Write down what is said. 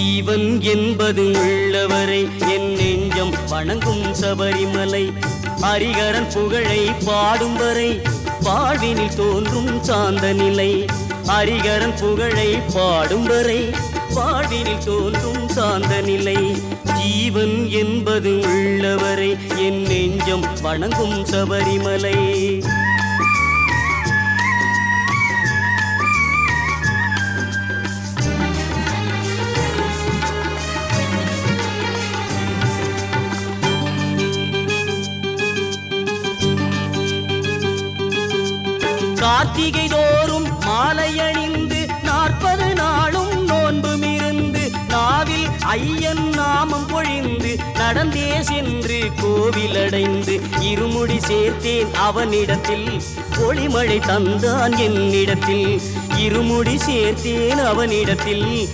ஜீவன் என்பது உள்ளவரை என் நெஞ்சம் வணங்கும் சபரிமலை. ஹரிகரன் புகழை பாடும் வரை வாழ்வினில் தோன்றும் சாந்த நிலை. ஹரிகரன் புகழை பாடும் வரை வாழ்வினில் தோன்றும் சாந்த நிலை. ஜீவன் என்பது உள்ளவரை என் நெஞ்சம் வணங்கும் சபரிமலை. கார்த்திகை தோறும் மாலை அணிந்து 40 நாளும் நோன்பும் இருந்து நாவில் ஐயன் நாமம் பொழிந்து நடந்தே சென்று கோவில் அடைந்து இருமுடி சேர்த்தேன் அவனிடத்தில். ஒளிமழை தந்தான் என்னிடத்தில். இருமுடி சேர்த்தேன் அவனிடத்தில்.